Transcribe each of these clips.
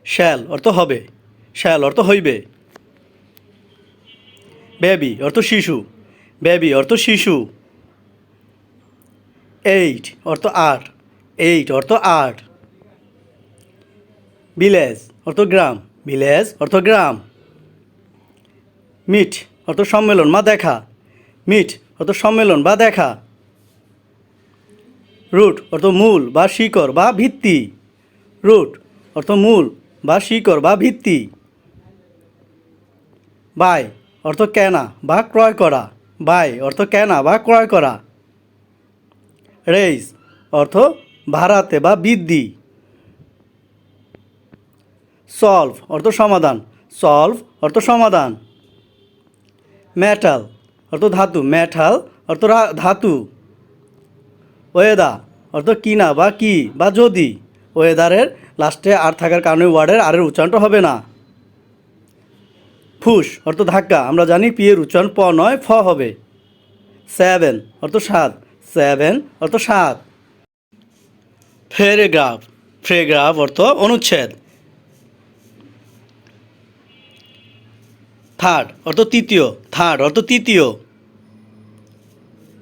Shall অর্থ হবে, shall অর্থ হইবে। বেবি অর্থ শিশু, বেবি অর্থ শিশু। 8 অর্থ 8, 8 অর্থ 8। ভিলেজ অর্থ গ্রাম, ভিলেজ অর্থ গ্রাম। মিট অর্থ সম্মেলন বা দেখা, মিট অর্থ সম্মেলন বা দেখা। রুট অর্থ মূল বা শিকড় বা ভিত্তি, রুট অর্থ মূল বা শিকড় বা ভিত্তি। বাই অর্থ কেনা বা ক্রয় করা, বাই অর্থ কেনা বা ক্রয় করা। রেইজ অর্থ বাড়াতে বা বৃদ্ধি। সলভ অর্থ সমাধান, সলভ অর্থ সমাধান। মেটাল অর্থ ধাতু, মেটাল অর্থ ধাতু। ওয়েদার অর্থ কিনা বা কি বা যদি, ওয়েদারের লাস্টে আর থাকার কারণে ওয়ার্ডের আরের উচ্চারণটা হবে না। ফুস অর্থ ধাক্কা, আমরা জানি পি এর উচ্চারণ প নয় ফ হবে। 7 অর্থ 7, 7 অর্থ 7। প্যারাগ্রাফ, প্যারাগ্রাফ অর্থ অনুচ্ছেদ। থার্ড অর্থ তৃতীয়, থার্ড অর্থ তৃতীয়।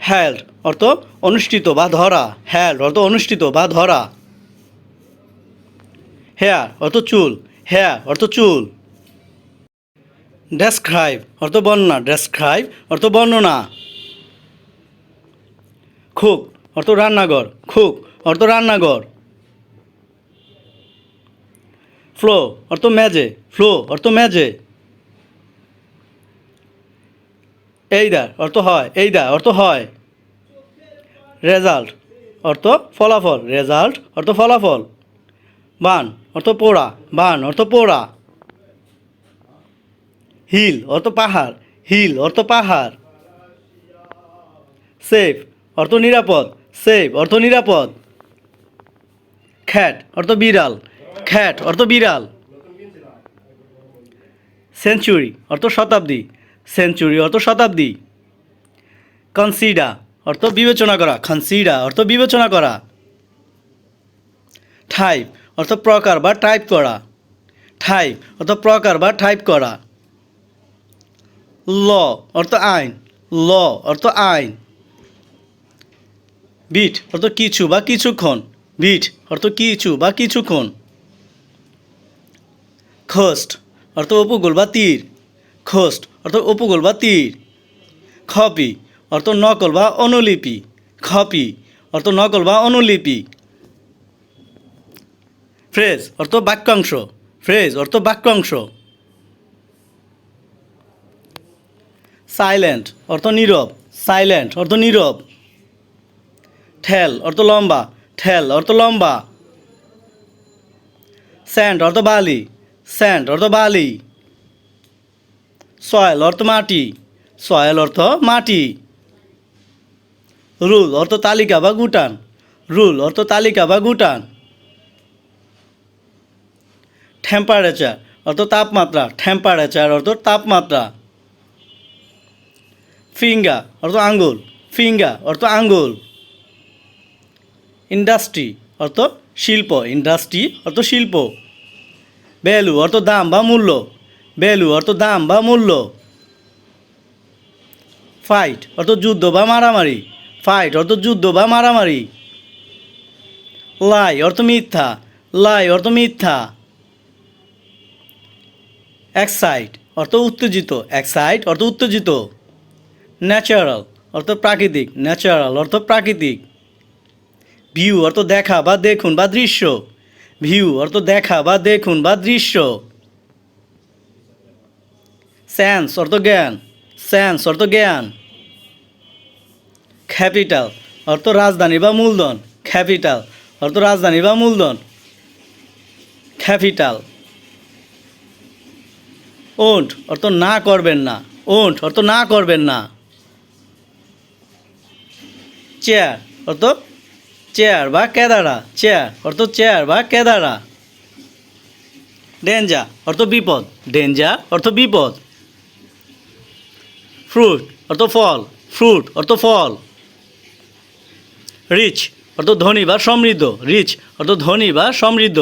হ্যাল্ড অর্থ অনুষ্ঠিত বা ধরা, হ্যাল্ড অর্থ অনুষ্ঠিত বা ধরা। হেয়ার অর্থ চুল, হেয়ার অর্থ চুল। ডেসক্রাইব অর্থ বর্ণনা, ডেসক্রাইব অর্থ বর্ণনা। কুক অর্থ রান্নাঘর, কুক অর্থ রান্নাঘর। ফ্লো অর্থ মেজে, ফ্লো অর্থ মেজে। এইদার অর্থ হয়, এইদার অর্থ হয়। রেজাল্ট অর্থ ফলাফল, রেজাল্ট অর্থ ফলাফল। বান অর্থ পোড়া, বান অর্থ পোড়া। হিল অর্থ পাহাড়, হিল অর্থ পাহাড়। সেফ অর্থ নিরাপদ, সেফ অর্থ নিরাপদ। খ্যাট অর্থ বিড়াল, খ্যাট অর্থ বিড়াল। সেঞ্চুরি অর্থ শতাব্দী, সেঞ্চুরি অর্থ শতাব্দী। কনসিডার অর্থ বিবেচনা করা, কনসিডার অর্থ বিবেচনা করা। টাইপ অর্থ প্রকার বা টাইপ করা, টাইপ অর্থ প্রকার বা টাইপ করা। ল অর্থ আইন, ল অর্থ আইন। বিট অর্থ কিছু বা কিছুক্ষণ, বিট অর্থ কিছু বা কিছুক্ষণ। খোস্ট অর্থ উপকূল বা তীর, খোস্ট অর্থ উপকূল বা তীর। কপি অর্থ নকল বা অনুলিপি, কপি অর্থ নকল বা অনুলিপি। ফ্রেজ অর্থ বাক্যাংশ, ফ্রেজ অর্থ বাক্যাংশ। সাইলেন্ট অর্থ নীরব, সাইলেন্ট অর্থ নীরব। ঠেল অর্থ লম্বা, ঠেল অর্থ লম্বা। স্যান্ড অর্থ বালি, স্যান্ড অর্থ বালি। সয়েল অর্থ মাটি, সয়েল অর্থ মাটি। রুল অর্থ তালিকা বা গুটান, রুল অর্থ তালিকা বা গুটান। টেম্পারেচার অর্থ তাপমাত্রা, টেম্পারেচার অর্থ তাপমাত্রা। ফিঙ্গার অর্থ আঙ্গুল, ফিঙ্গার অর্থ আঙ্গুল। ইন্ডাস্ট্রি অর্থ শিল্প, ইন্ডাস্ট্রি অর্থ শিল্প। ভ্যালু অর্থ দাম বা মূল্য, ভ্যালু অর্থ দাম বা মূল্য। ফাইট অর্থ যুদ্ধ বা মারামারি, ফাইট অর্থ যুদ্ধ বা মারামারি। লাই অর্থ মিথ্যা, লাই অর্থ মিথ্যা। এক্সাইট অর্থ উত্তেজিত, এক্সাইট অর্থ উত্তেজিত। ন্যাচারাল অর্থ প্রাকৃতিক, ন্যাচারাল অর্থ প্রাকৃতিক। ভিউ অর্থ দেখা বা দেখুন বা দৃশ্য, ভিউ অর্থ দেখা বা দেখুন বা দৃশ্য। সেন্স অর্থ জ্ঞান, সেন্স অর্থ জ্ঞান। ক্যাপিটাল অর্থ রাজধানী বা মূলধন, ক্যাপিটাল অর্থ রাজধানী বা মূলধন। ক্যাপিটাল। ওন্ট অর্থ না করবেন না, ওন্ট অর্থ না করবেন না। চেয়ার অর্থ চেয়ার বা কেদারা, চেয়ার অর্থ চেয়ার বা কেদারা। ডেঞ্জার অর্থ বিপদ, ডেঞ্জার অর্থ বিপদ। ফ্রুট অর্থ ফল, ফ্রুট অর্থ ফল। রিচ অর্থ ধনী বা সমৃদ্ধ, রিচ অর্থ ধনী বা সমৃদ্ধ।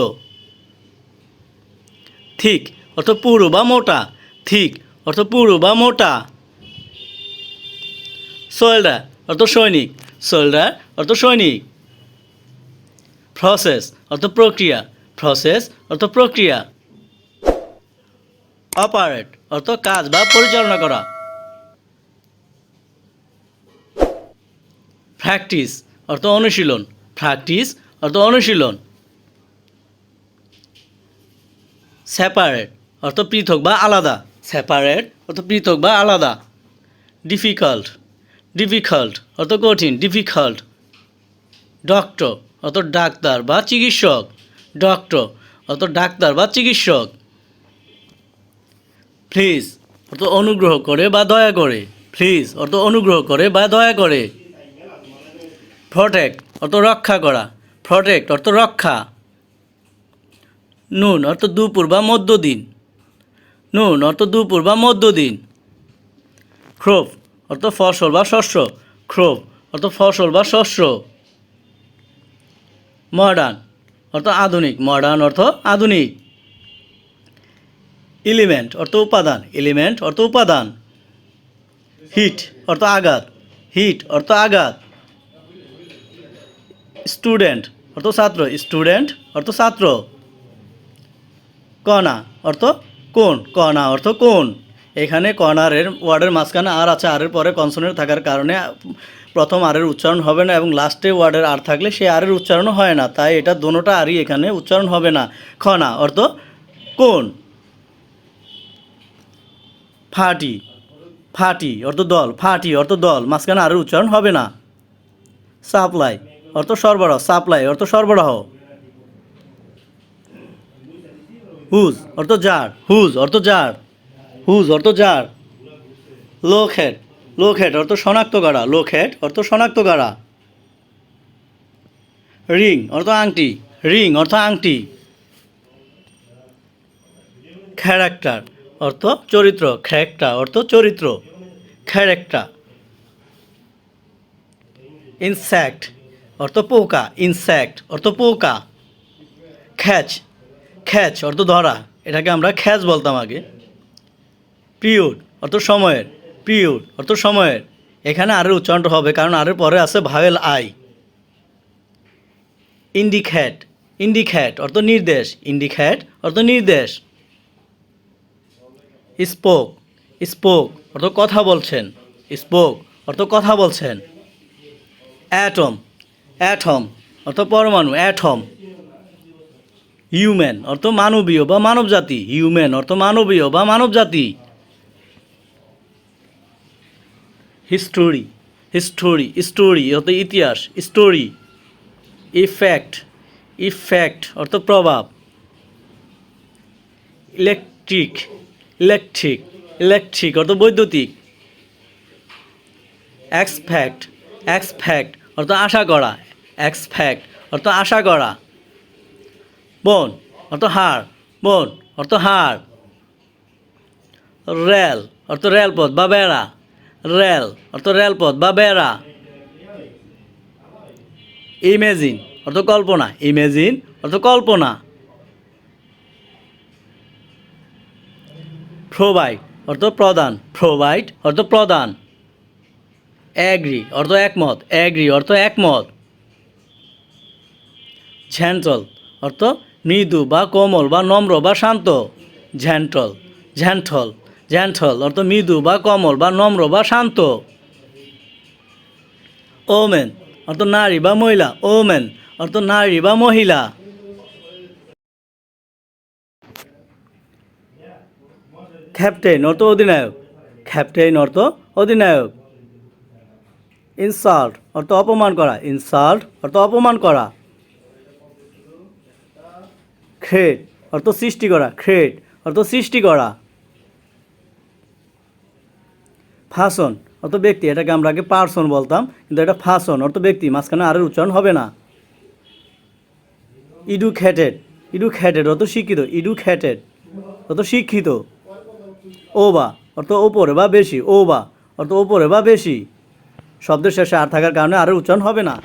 থিক অর্থ পুরু বা মোটা, থিক অর্থ পুরু বা মোটা। সোলডার অর্থ সৈনিক, সোলডার অর্থ সৈনিক। প্রসেস অর্থ প্রক্রিয়া, প্রসেস অর্থ প্রক্রিয়া। অপারেট অর্থ কাজ বা পরিচালনা করা। প্র্যাকটিস অর্থ অনুশীলন, প্র্যাকটিস অর্থ অনুশীলন। সেপারেট অর্থ পৃথক বা আলাদা, সেপারেট অর্থ পৃথক বা আলাদা। ডিফিকাল্ট, ডিফিকাল্ট অর্থ কঠিন, ডিফিকাল্ট। ডক্টর অর্থ ডাক্তার বা চিকিৎসক, ডক্টর অর্থ ডাক্তার বা চিকিৎসক। প্লিজ অর্থ অনুগ্রহ করে বা দয়া করে, প্লিজ অর্থ অনুগ্রহ করে বা দয়া করে। প্রটেক্ট অর্থ রক্ষা করা, প্রটেক্ট অর্থ রক্ষা। নুন অর্থ দুপুর বা মধ্যদিন, নুন অর্থ দুপুর বা মধ্যদিন। ক্রপ অর্থ ফসল বা শস্য, ক্রপ অর্থ ফসল বা শস্য। মডার্ন অর্থ আধুনিক, মডার্ন অর্থ আধুনিক। এলিমেন্ট অর্থ উপাদান, এলিমেন্ট অর্থ উপাদান। হিট অর্থ আঘাত, হিট অর্থ আঘাত। স্টুডেন্ট অর্থ ছাত্র, স্টুডেন্ট অর্থ ছাত্র। কণা অর্থ কোণ, কণা অর্থ কোণ। এখানে কর্নারের ওয়ার্ডের মাঝখানে আর আছে, আরের পরে কনসোনেন্ট থাকার কারণে প্রথম আরের উচ্চারণ হবে না এবং লাস্টে ওয়ার্ডের আর থাকলে সেই আরের উচ্চারণ হয় না, তাই এটা দোনোটা আরই এখানে উচ্চারণ হবে না। কণা অর্থ কোণ। ফাটি, ফাটি অর্থ দল, ফাটি অর্থ দল, মাঝখানে আরের উচ্চারণ হবে না। সাপ্লাই অর্থ সরবরাহ, সাপ্লাই অর্থ সরবরাহ। হুজ অর্থ জার, হুজ অর্থ জার, হুজ অর্থ জার। লোকহেড, লোকহেড অর্থ শনাক্ত করা, লোকহেড অর্থ শনাক্ত করা। রিং অর্থ আংটি, রিং অর্থ আংটি। ক্যারেক্টার অর্থ চরিত্র, ক্যারেক্টার অর্থ চরিত্র, ক্যারেক্টার। ইনসেক্ট অর্থ পোকা, ইনসেক্ট অর্থ পোকা। খ্যাচ, খ্যাচ অর্থ ধরা, এটাকে আমরা খ্যাচ বলতাম আগে। পিরিয়ড অর্থ সময়ের, পিরিয়ড অর্থ সময়ের। এখানে আরের উচ্চারণটা হবে কারণ আরের পরে আছে ভাওয়েল আই। ইন্ডিকেট, ইন্ডিকেট অর্থ নির্দেশ, ইন্ডিকেট অর্থ নির্দেশ। স্পোক, স্পোক অর্থ কথা বলছেন, স্পোক অর্থ কথা বলছেন। অ্যাটম, অ্যাটম অর্থ পরমাণু, অ্যাটম। হিউম্যান অর্থ মানবীয় বা মানবজাতি, হিউম্যান অর্থ মানবীয় বা মানবজাতি। হিস্টোরি, হিস্টোরি, স্টোরি অর্থ ইতিহাস, স্টোরি। ইফেক্ট, ইফেক্ট অর্থ প্রভাব। ইলেকট্রিক, ইলেকট্রিক, ইলেকট্রিক অর্থ বৈদ্যুতিক। এক্সপেক্ট, এক্সপেক্ট অর্থ আশা করা, এক্সপেক্ট অর্থ আশা করা। বোন অর্থ হাড়, বোন অর্থ হাড়। রেল অর্থ রেলপথ বা বেড়া, রেল অর্থ রেলপথ বা বেড়া। ইমেজিন অর্থ কল্পনা, ইমেজিন অর্থ কল্পনা। প্রোভাইড অর্থ প্রদান, প্রোভাইড অর্থ প্রদান। অ্যাগ্রি অর্থ একমত, অ্যাগ্রি অর্থ একমত। ঝ্যান্টল অর্থ মৃদু বা কোমল বা নম্র বা শান্ত, ঝ্যান্টল, ঝ্যান্টল, ঝ্যান্টল অর্থ মৃদু বা কোমল বা নম্র বা শান্ত। ওমেন অর্থ নারী বা মহিলা, ওমেন অর্থ নারী বা মহিলা। ক্যাপ্টেন অর্থ অধিনায়ক, ক্যাপ্টেন অর্থ অধিনায়ক। ইনসাল্ট অর্থ অপমান করা, ইনসাল্ট অর্থ অপমান করা। ক্রিয়েট অর্থ সৃষ্টি করা, ক্রিয়েট অর্থ সৃষ্টি করা। ফাসন অর্থ ব্যক্তি, এটাকে আমরা আগে পার্সন বলতাম কিন্তু এটা ফাসন অর্থ ব্যক্তি, মাঝখানে আরের উচ্চারণ হবে না। ইডুকেটেড, ইডুকেটেড অর্থ শিক্ষিত, ইডুকেটেড অর্থ শিক্ষিত। ওবা অর্থ ওপরে বা বেশি, ওবা অর্থ ওপরে বা বেশি। শব্দের শেষে আর থাকার কারণে আরের উচ্চারণ হবে না।